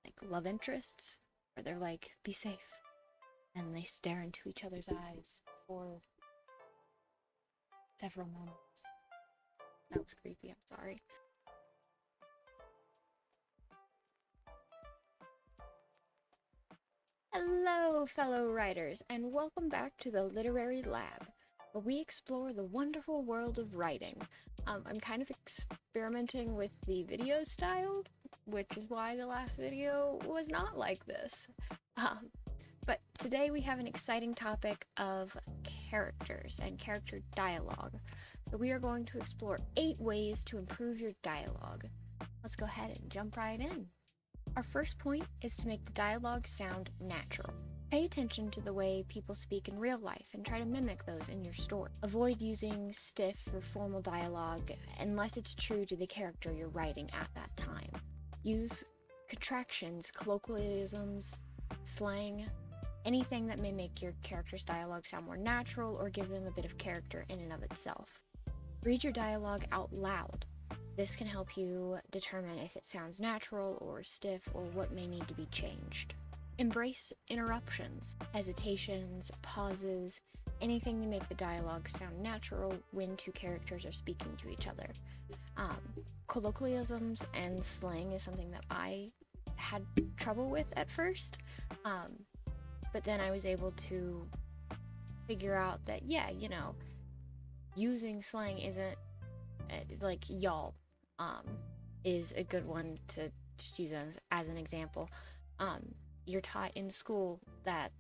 like love interests, where they're like, be safe, and they stare into each other's eyes for several moments. That was creepy, I'm sorry. Hello, fellow writers, and welcome back to the Literary Lab, where we explore the wonderful world of writing. I'm kind of experimenting with the video style, which is why the last video was not like this. But today we have an exciting topic of characters and character dialogue. So we are going to explore 8 ways to improve your dialogue. Let's go ahead and jump right in. Our first point is to make the dialogue sound natural. Pay attention to the way people speak in real life and try to mimic those in your story. Avoid using stiff or formal dialogue unless it's true to the character you're writing at that time. Use contractions, colloquialisms, slang, anything that may make your character's dialogue sound more natural or give them a bit of character in and of itself. Read your dialogue out loud. This can help you determine if it sounds natural or stiff or what may need to be changed. Embrace interruptions, hesitations, pauses, anything to make the dialogue sound natural when 2 characters are speaking to each other. Colloquialisms and slang is something that I had trouble with at first, but then I was able to figure out that, using slang isn't like y'all is a good one to just use as an example. You're taught in school that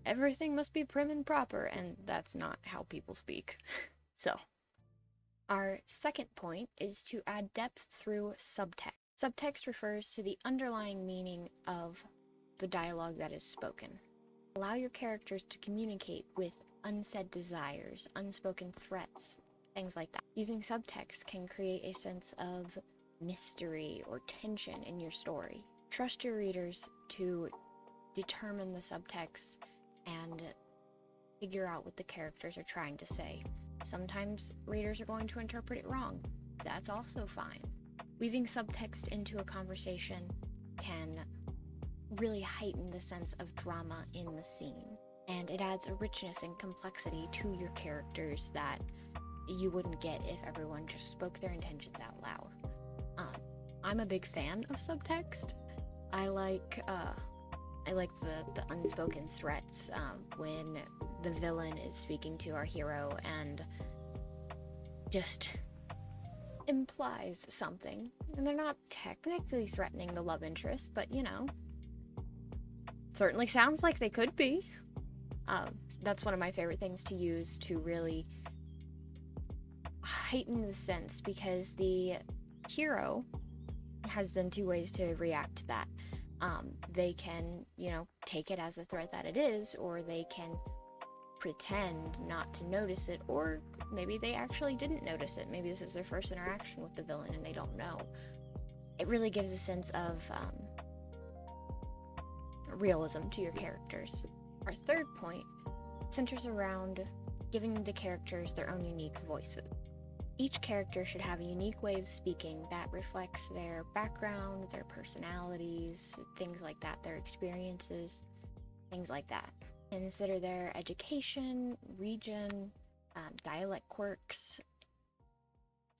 everything must be prim and proper, and that's not how people speak. So, our second point is to add depth through subtext. Subtext refers to the underlying meaning of the dialogue that is spoken. Allow your characters to communicate with unsaid desires, unspoken threats, things like that. Using subtext can create a sense of mystery or tension in your story. Trust your readers to determine the subtext and figure out what the characters are trying to say. Sometimes readers are going to interpret it wrong. That's also fine. Weaving subtext into a conversation can really heighten the sense of drama in the scene, and it adds a richness and complexity to your characters that you wouldn't get if everyone just spoke their intentions out loud. I'm a big fan of subtext. I like the unspoken threats when the villain is speaking to our hero and just implies something. And they're not technically threatening the love interest, but certainly sounds like they could be. That's one of my favorite things to use to really heighten the sense, because the hero has then 2 ways to react to that. They can, take it as a threat that it is, or they can pretend not to notice it, or maybe they actually didn't notice it. Maybe this is their first interaction with the villain and they don't know. It really gives a sense of realism to your characters. Our third point centers around giving the characters their own unique voices. Each character should have a unique way of speaking that reflects their background, their personalities, things like that, their experiences, things like that. Consider their education, region, dialect quirks.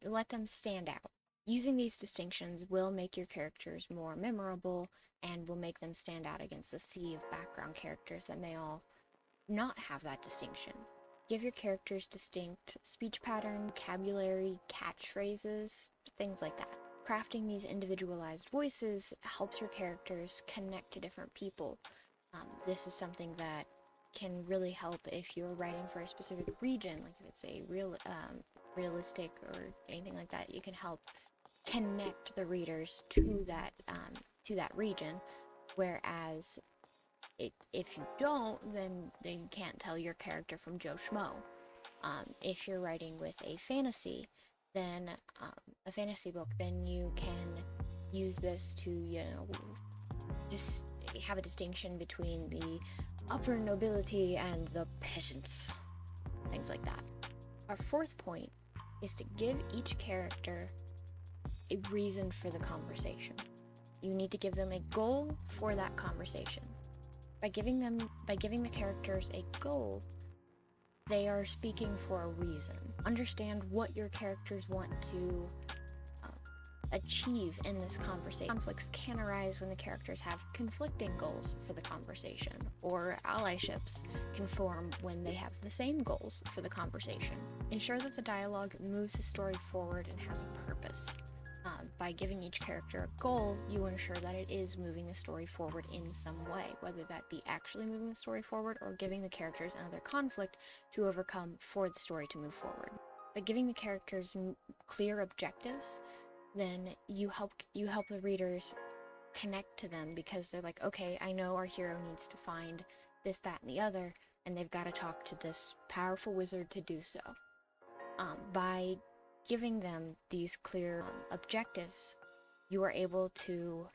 Let them stand out. Using these distinctions will make your characters more memorable and will make them stand out against the sea of background characters that may all not have that distinction. Give your characters distinct speech pattern, vocabulary, catchphrases, things like that. Crafting these individualized voices helps your characters connect to different people. This is something that can really help if you're writing for a specific region, like if it's a realistic or anything like that. You can help connect the readers to that region, whereas if you don't, then you can't tell your character from Joe Schmo. If you're writing with a fantasy, then a fantasy book, then you can use this to, just have a distinction between the upper nobility and the peasants, things like that. Our fourth point is to give each character a reason for the conversation. You need to give them a goal for that conversation. By giving the characters a goal, they are speaking for a reason. Understand what your characters want to achieve in this conversation. Conflicts can arise when the characters have conflicting goals for the conversation, or allyships can form when they have the same goals for the conversation. Ensure that the dialogue moves the story forward and has a purpose. By giving each character a goal, you ensure that it is moving the story forward in some way, whether that be actually moving the story forward or giving the characters another conflict to overcome for the story to move forward. By giving the characters clear objectives, then you help the readers connect to them, because they're like, okay, I know our hero needs to find this, that, and the other, and they've got to talk to this powerful wizard to do so. By giving them these clear objectives, you are able to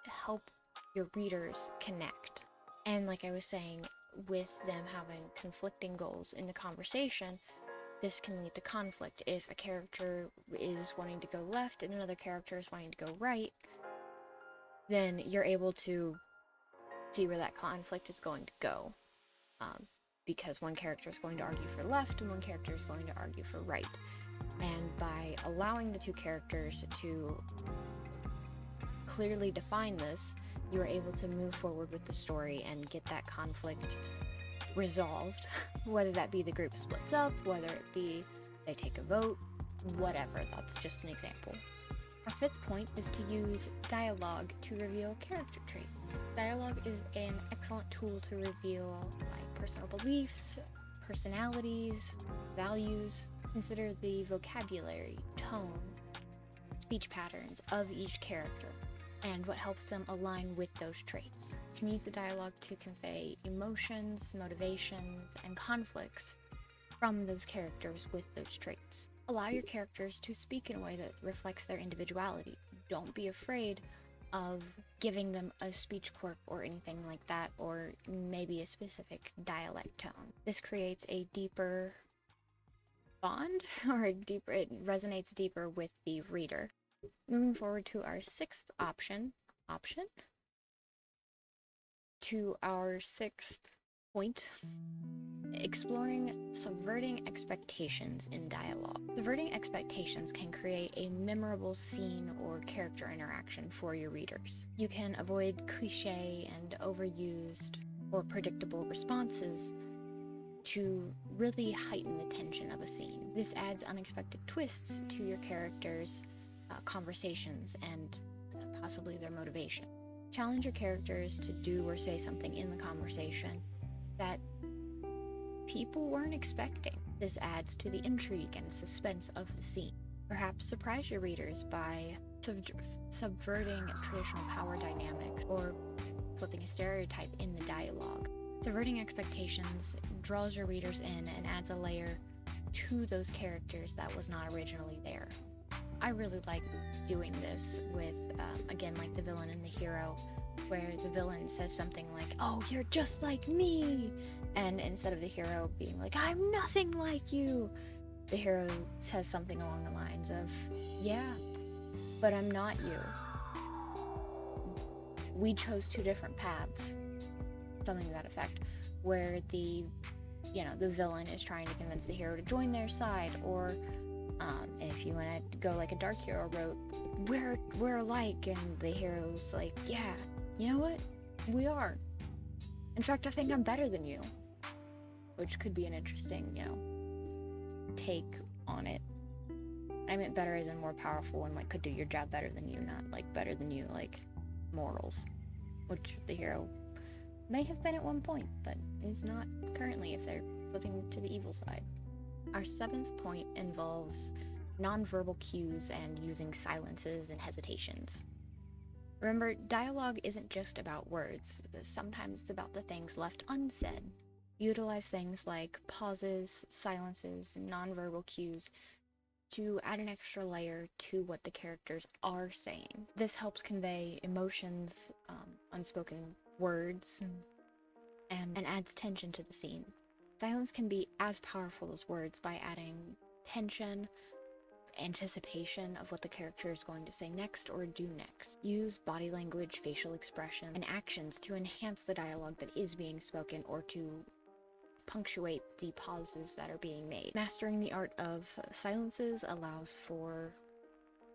help your readers connect. And like I was saying, with them having conflicting goals in the conversation, this can lead to conflict. If a character is wanting to go left and another character is wanting to go right, then you're able to see where that conflict is going to go. Because one character is going to argue for left and one character is going to argue for right. And by allowing the two characters to clearly define this, you are able to move forward with the story and get that conflict resolved, whether that be the group splits up, whether it be they take a vote, whatever. That's just an example. Our fifth point is to use dialogue to reveal character traits. Dialogue is an excellent tool to reveal personal beliefs, personalities, values. Consider the vocabulary, tone, speech patterns of each character, and what helps them align with those traits. You can use the dialogue to convey emotions, motivations, and conflicts from those characters with those traits. Allow your characters to speak in a way that reflects their individuality. Don't be afraid of giving them a speech quirk or anything like that, or maybe a specific dialect tone. This creates a deeper bond, or it resonates deeper with the reader. Moving forward to our sixth point, exploring subverting expectations in dialogue. Subverting expectations can create a memorable scene or character interaction for your readers. You can avoid cliche and overused or predictable responses to really heighten the tension of a scene. This adds unexpected twists to your characters' conversations and possibly their motivation. Challenge your characters to do or say something in the conversation that people weren't expecting. This adds to the intrigue and suspense of the scene. Perhaps surprise your readers by subverting traditional power dynamics or flipping a stereotype in the dialogue. Subverting expectations draws your readers in and adds a layer to those characters that was not originally there. I really like doing this with, again, like the villain and the hero, where the villain says something like, "Oh, you're just like me," and instead of the hero being like, "I'm nothing like you," the hero says something along the lines of, "Yeah, but I'm not you. We chose two different paths," something to that effect, where the villain is trying to convince the hero to join their side, or if you want to go like a dark hero route, we're alike, and the hero's like, "Yeah, you know what? We are. In fact, I think I'm better than you," which could be an interesting, take on it. I meant better as in more powerful and could do your job better than you, not better than you, morals, which the hero may have been at one point, but is not currently if they're flipping to the evil side. Our seventh point involves nonverbal cues and using silences and hesitations. Remember, dialogue isn't just about words. Sometimes it's about the things left unsaid. Utilize things like pauses, silences, and nonverbal cues to add an extra layer to what the characters are saying. This helps convey emotions, unspoken words, and adds tension to the scene. Silence can be as powerful as words by adding tension anticipation of what the character is going to say next or do next. Use body language, facial expression, and actions to enhance the dialogue that is being spoken or to punctuate the pauses that are being made. Mastering the art of silences allows for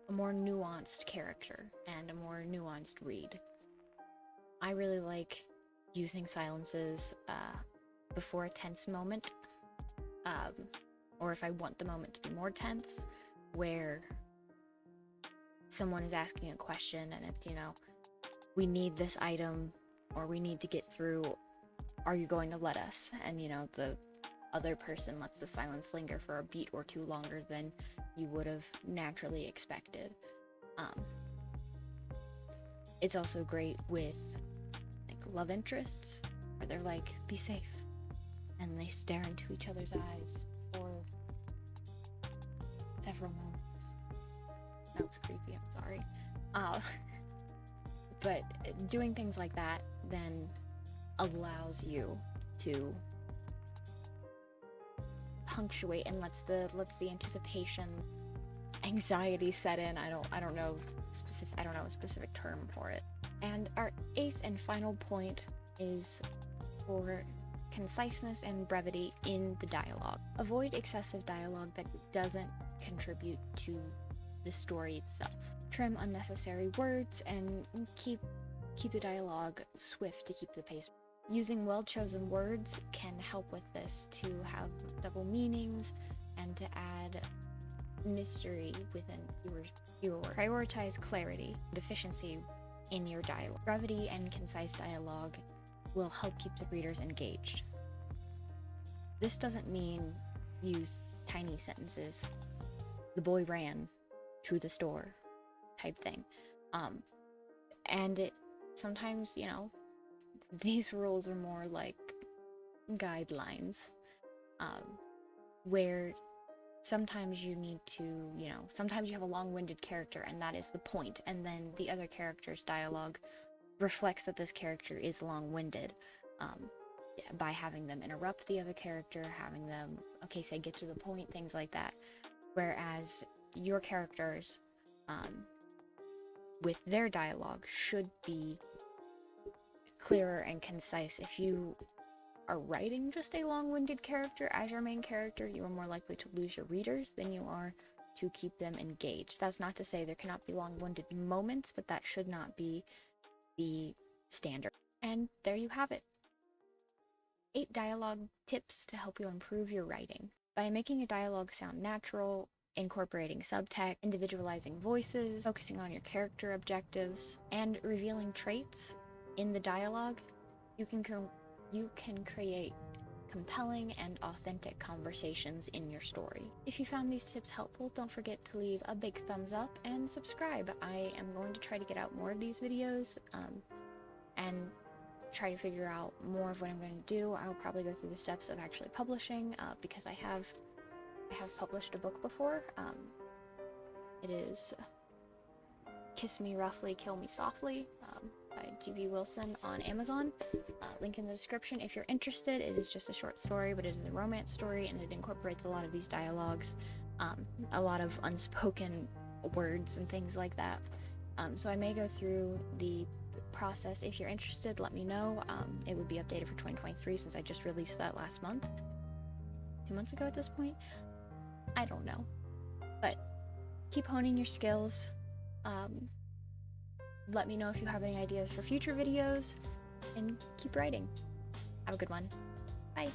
a more nuanced character and a more nuanced read. I really like using silences before a tense moment, or if I want the moment to be more tense, where someone is asking a question and it's, we need this item or we need to get through, are you going to let us? And the other person lets the silence linger for a beat or two longer than you would have naturally expected. It's also great with love interests where they're like, be safe, and they stare into each other's eyes for several moments. That was creepy, I'm sorry. But doing things like that then allows you to punctuate and lets the anticipation, anxiety set in. I don't know a specific term for it. And our 8th and final point is for conciseness and brevity in the dialogue. Avoid excessive dialogue that doesn't contribute to the story itself. Trim unnecessary words and keep the dialogue swift to keep the pace. Using well-chosen words can help with this, to have double meanings and to add mystery within fewer words. Prioritize clarity and efficiency in your dialogue. Brevity and concise dialogue will help keep the readers engaged. This doesn't mean use tiny sentences. The boy ran to the store type thing. And it sometimes, these rules are more like guidelines, where sometimes you need to, sometimes you have a long-winded character and that is the point, and then the other character's dialogue reflects that this character is long-winded, by having them interrupt the other character, having them, say get to the point, things like that. Whereas your characters, with their dialogue, should be clearer and concise. If you are writing just a long-winded character as your main character, you are more likely to lose your readers than you are to keep them engaged. That's not to say there cannot be long-winded moments, but that should not be the standard. And there you have it. 8 dialogue tips to help you improve your writing. By making your dialogue sound natural, incorporating subtext, individualizing voices, focusing on your character objectives, and revealing traits in the dialogue, you can create compelling and authentic conversations in your story. If you found these tips helpful, don't forget to leave a big thumbs up and subscribe. I am going to try to get out more of these videos, and try to figure out more of what I'm going to do. I'll probably go through the steps of actually publishing, because I have published a book before. It is Kiss Me Roughly, Kill Me Softly, by G.B. Wilson on Amazon. Link in the description if you're interested. It is just a short story, but it is a romance story, and it incorporates a lot of these dialogues, a lot of unspoken words and things like that. So I may go through the process. If you're interested, let me know. It would be updated for 2023 since I just released that last month. 2 months ago at this point? I don't know. But keep honing your skills. Let me know if you have any ideas for future videos, and keep writing. Have a good one. Bye.